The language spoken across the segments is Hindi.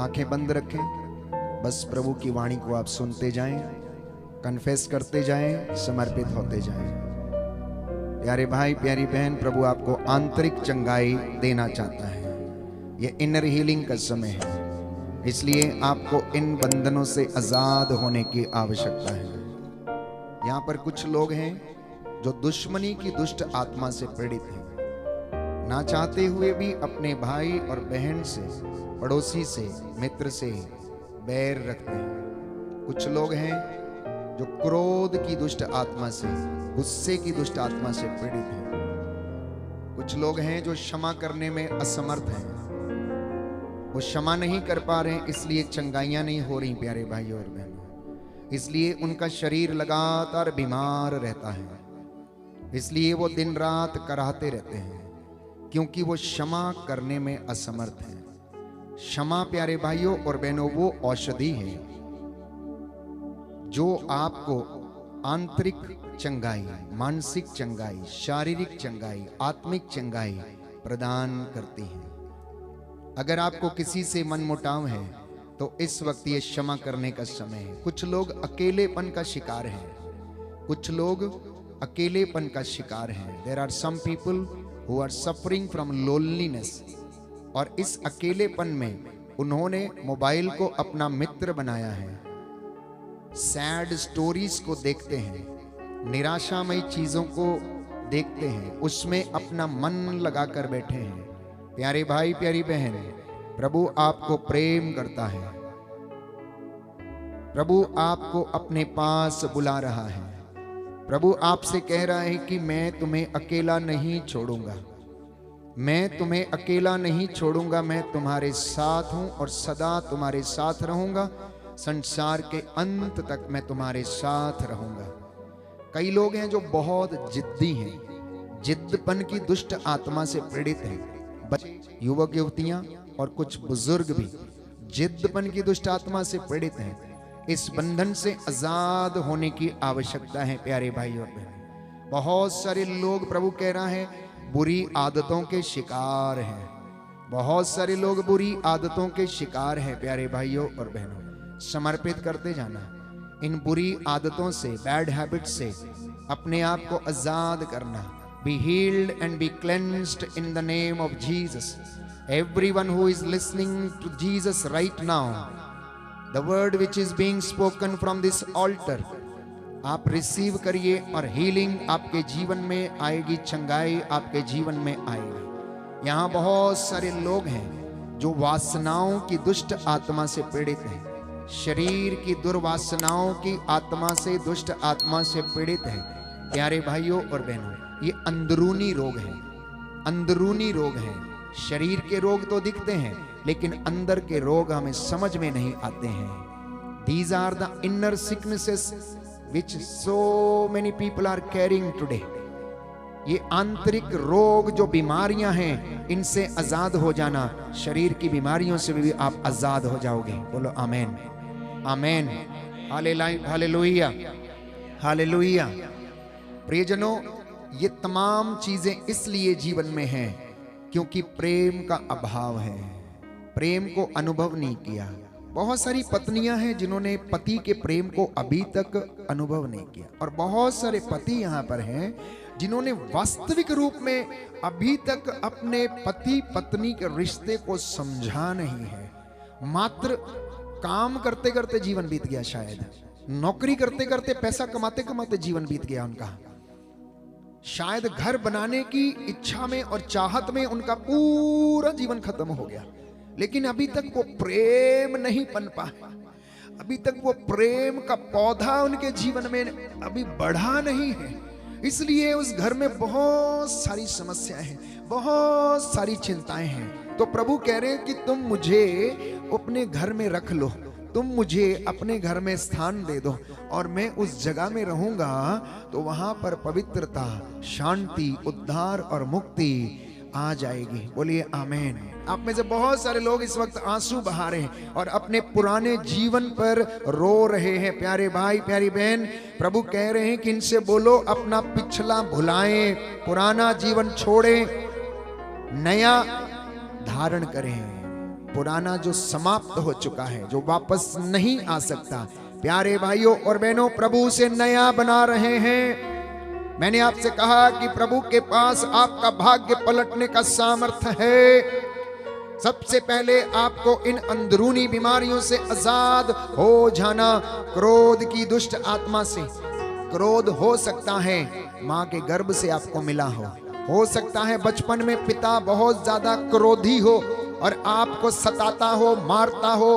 आंखें बंद रखें, बस प्रभु की वाणी को आप सुनते जाएं, कन्फेस करते जाएं, समर्पित होते जाएं। प्यारे भाई प्यारी बहन, प्रभु आपको आंतरिक चंगाई देना चाहता है। ये इनर हीलिंग का समय है, इसलिए आपको इन बंधनों से आजाद होने की आवश्यकता है। यहाँ पर कुछ लोग हैं जो दुश्मनी की दुष्ट आत्मा से पीड़ित हैं, ना चाहते हुए भी अपने भाई और बहन से, पड़ोसी से, मित्र से बैर रखते हैं। कुछ लोग हैं जो क्रोध की दुष्ट आत्मा से, गुस्से की दुष्ट आत्मा से पीड़ित हैं। कुछ लोग हैं जो क्षमा करने में असमर्थ हैं, वो क्षमा नहीं कर पा रहे हैं, इसलिए चंगाइयां नहीं हो रही प्यारे भाई और बहनों। इसलिए उनका शरीर लगातार बीमार रहता है, इसलिए वो दिन रात कराहते रहते हैं, क्योंकि वो क्षमा करने में असमर्थ हैं। क्षमा प्यारे भाइयों और बहनों वो औषधि है जो आपको आंतरिक चंगाई, मानसिक चंगाई, शारीरिक चंगाई, आत्मिक चंगाई प्रदान करती है। अगर आपको किसी से मनमुटाव है तो इस वक्त ये क्षमा करने का समय है। कुछ लोग अकेलेपन का शिकार हैं, कुछ लोग अकेलेपन का शिकार हैं। There are some people who are suffering from loneliness, और इस अकेलेपन में उन्होंने मोबाइल को अपना मित्र बनाया है। सैड स्टोरीज को देखते हैं, निराशामयी चीजों को देखते हैं, उसमें अपना मन लगाकर बैठे हैं। प्यारे भाई प्यारी बहन, प्रभु आपको प्रेम करता है, प्रभु आपको अपने पास बुला रहा है। प्रभु आपसे कह रहा है कि मैं तुम्हें अकेला नहीं छोड़ूंगा, मैं तुम्हें अकेला नहीं छोड़ूंगा, मैं तुम्हारे साथ हूं और सदा तुम्हारे साथ रहूंगा, संसार के अंत तक मैं तुम्हारे साथ रहूंगा। कई लोग हैं जो बहुत जिद्दी हैं, जिद्दपन की दुष्ट आत्मा से पीड़ित हैं। युवक युवतियां और कुछ बुजुर्ग भी जिद्दपन की दुष्ट आत्मा से पीड़ित हैं। इस बंधन से आजाद होने की आवश्यकता है प्यारे भाई और बहन। बहुत सारे लोग, प्रभु कह रहा है, बुरी आदतों के शिकार हैं। बहुत सारे लोग बुरी आदतों के शिकार हैं प्यारे भाइयों और बहनों। समर्पित करते जाना, इन बुरी आदतों से, बैड हैबिट से अपने आप को आजाद करना। Be healed and be cleansed in the name of Jesus. Everyone who is listening to Jesus right now, the word which is being spoken from this altar, आप रिसीव करिए और हीलिंग आपके जीवन में आएगी, चंगाई आपके जीवन में आएगी। यहाँ बहुत सारे लोग हैं जो वासनाओं की दुष्ट आत्मा से पीड़ित हैं, शरीर की दुर्वासनाओं की आत्मा से, दुष्ट आत्मा से पीड़ित हैं। प्यारे भाइयों और बहनों, ये अंदरूनी रोग है, अंदरूनी रोग है। शरीर के रोग तो दिखते हैं, लेकिन अंदर के रोग हमें समझ में नहीं आते हैं। These are the inner sicknesses which so many people are carrying today. ये आंतरिक रोग जो बीमारियां हैं, इनसे आजाद हो जाना, शरीर की बीमारियों से भी आप आजाद हो जाओगे। बोलो आमेन, आमेन, हालेलुया, हालेलुया। प्रियजनों, ये तमाम चीजें इसलिए जीवन में हैं क्योंकि प्रेम का अभाव है, प्रेम को अनुभव नहीं किया। बहुत सारी पत्नियां हैं जिन्होंने पति के प्रेम को अभी तक अनुभव नहीं किया, और बहुत सारे पति यहाँ पर हैं जिन्होंने वास्तविक रूप में अभी तक अपने पति पत्नी के रिश्ते को समझा नहीं है। मात्र काम करते करते जीवन बीत गया, शायद नौकरी करते करते, पैसा कमाते कमाते जीवन बीत गया उनका, शायद घर बनाने की इच्छा में और चाहत में उनका पूरा जीवन खत्म हो गया, लेकिन अभी तक वो प्रेम नहीं पनपा है, अभी तक वो प्रेम का पौधा उनके जीवन में अभी बढ़ा नहीं है। इसलिए उस घर में बहुत सारी समस्याएं हैं, बहुत सारी चिंताएं हैं। तो प्रभु कह रहे हैं कि तुम मुझे अपने घर में रख लो, तुम मुझे अपने घर में स्थान दे दो, और मैं उस जगह में रहूंगा तो वहां पर पवित्रता, शांति, उद्धार और मुक्ति आ जाएगी। बोलिए आमेन। आप में से बहुत सारे लोग इस वक्त आंसू बहा रहे हैं और अपने पुराने जीवन पर रो रहे हैं। प्यारे भाई प्यारी बहन, प्रभु कह रहे हैं कि इनसे बोलो अपना पिछला भुलाएं, पुराना जीवन छोड़ें, नया धारण करें। पुराना जो समाप्त हो चुका है, जो वापस नहीं आ सकता, प्यारे भाइयों और बहनों, प्रभु से नया बना रहे हैं। मैंने आपसे कहा कि प्रभु के पास आपका भाग्य पलटने का सामर्थ्य है। सबसे पहले आपको इन अंदरूनी बीमारियों से आजाद हो जाना। क्रोध की दुष्ट आत्मा से। क्रोध हो सकता है मां के गर्भ से आपको मिला हो सकता है बचपन में पिता बहुत ज्यादा क्रोधी हो और आपको सताता हो, मारता हो,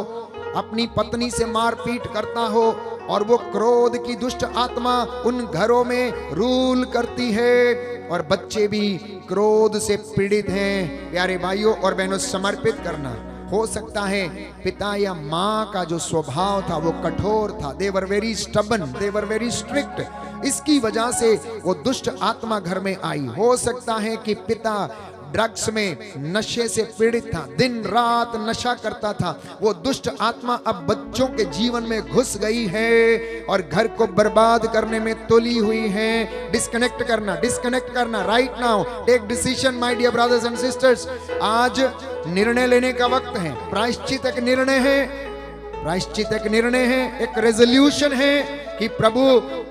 अपनी पत्नी से मारपीट करता हो, और वो क्रोध की दुष्ट आत्मा उन घरों में रूल करती है और बच्चे भी क्रोध से पीड़ित हैं। प्यारे भाइयों और बहनों, समर्पित करना। हो सकता है पिता या माँ का जो स्वभाव था वो कठोर था, they were very stubborn, they were very strict. इसकी वजह से वो दुष्ट आत्मा घर में आई। हो सकता है कि पिता ड्रग्स में, नशे से पीड़ित था, दिन रात नशा करता था। वो दुष्ट आत्मा अब बच्चों के जीवन में घुस गई है और घर को बर्बाद करने में तुली हुई है। डिस्कनेक्ट करना right now. Take decision my dear brothers and sisters. आज निर्णय लेने का वक्त है। प्रायश्चित एक निर्णय है, एक रेजोल्यूशन है कि प्रभु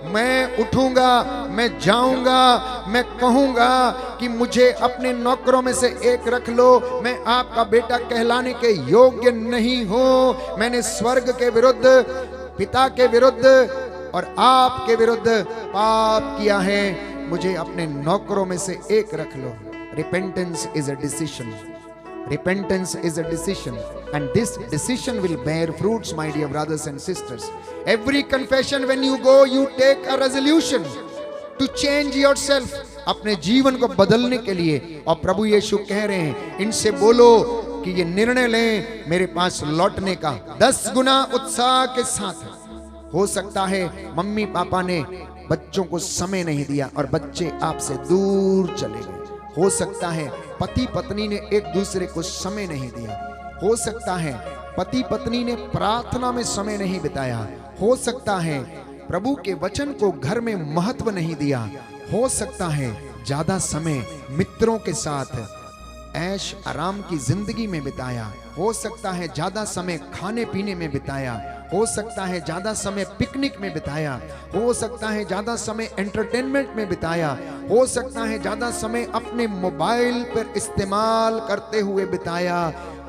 मैं उठूंगा, मैं जाऊंगा, मैं कहूंगा कि मुझे अपने नौकरों में से एक रख लो। मैं आपका बेटा कहलाने के योग्य नहीं हूं। मैंने स्वर्ग के विरुद्ध, पिता के विरुद्ध और आपके विरुद्ध पाप किया है। मुझे अपने नौकरों में से एक रख लो। Repentance is a decision. Repentance is a decision, and this decision will bear fruits, my dear brothers and sisters. Every confession, when you go, you take a resolution to change yourself. अपने जीवन को बदलने के लिए। और प्रभु यीशु कह रहे हैं, इनसे बोलो कि ये निर्णय लें मेरे पास लौटने का 10 गुना उत्साह के साथ। हो सकता है मम्मी पापा ने बच्चों को समय नहीं दिया और बच्चे आपसे दूर चले गए। हो सकता है पति पत्नी ने एक दूसरे को समय नहीं दिया। हो सकता है पति पत्नी ने प्रार्थना में समय नहीं बिताया। हो सकता है प्रभु के वचन को घर में महत्व नहीं दिया। हो सकता है ज्यादा समय मित्रों के साथ ऐश आराम की जिंदगी में बिताया। हो सकता है ज्यादा समय खाने पीने में बिताया। हो सकता है ज्यादा समय पिकनिक में बिताया। हो सकता है ज्यादा समय एंटरटेनमेंट में बिताया। हो सकता है ज्यादा समय अपने मोबाइल पर इस्तेमाल करते हुए बिताया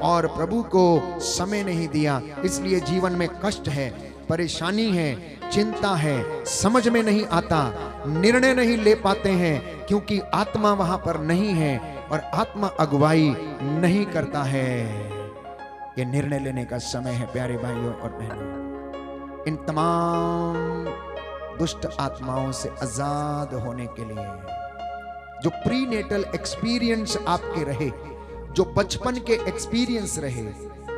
और प्रभु को समय नहीं दिया। इसलिए जीवन में कष्ट है, परेशानी है, चिंता है, समझ में नहीं आता, निर्णय नहीं ले पाते हैं क्योंकि आत्मा वहां पर नहीं है और आत्मा अगुवाई नहीं करता है। ये निर्णय लेने का समय है प्यारे भाइयों और बहनों। इन तमाम दुष्ट आत्माओं से आजाद होने के लिए जो प्रीनेटल एक्सपीरियंस आपके रहे, जो बचपन के एक्सपीरियंस रहे,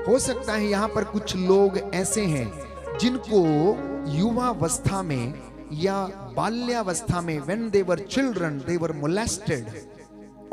हो सकता है यहां पर कुछ लोग ऐसे हैं जिनको युवावस्था में या बाल्यावस्था में when they were children they were molested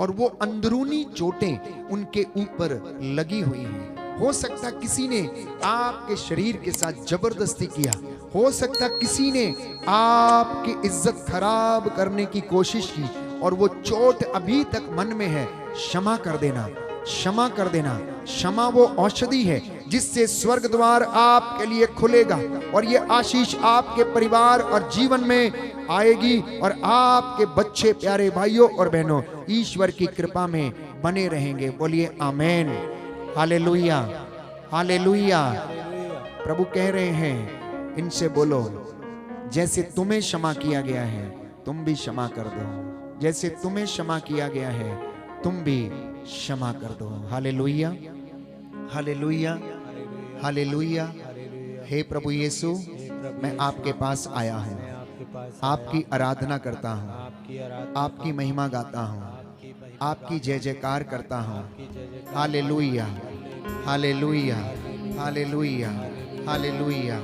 और वो अंदरूनी चोटें उनके ऊपर लगी हुई हैं। हो सकता किसी ने आपके शरीर के साथ जबरदस्ती किया। हो सकता किसी ने आपकी इज्जत खराब करने की कोशिश की और वो चोट अभी तक मन में है। क्षमा कर देना, क्षमा कर देना। क्षमा वो औषधि है जिससे स्वर्ग द्वार आपके लिए खुलेगा और ये आशीष आपके परिवार और जीवन में आएगी और आपके बच्चे प्यारे भाइयों और बहनों ईश्वर की कृपा में बने रहेंगे। बोलिए आमेन, हालेलुया, हालेलुया। प्रभु कह रहे हैं इनसे बोलो, जैसे तुम्हें क्षमा किया गया है तुम भी क्षमा कर दो। जैसे तुम्हें क्षमा किया गया है तुम भी क्षमा कर दो। Hallelujah, hallelujah, hallelujah. हे प्रभु यीशु, मैं आपके पास आया हूँ, आपकी आराधना करता हूँ, आपकी महिमा गाता हूँ, आपकी जय जयकार करता हूँ। Hallelujah, hallelujah, hallelujah, hallelujah,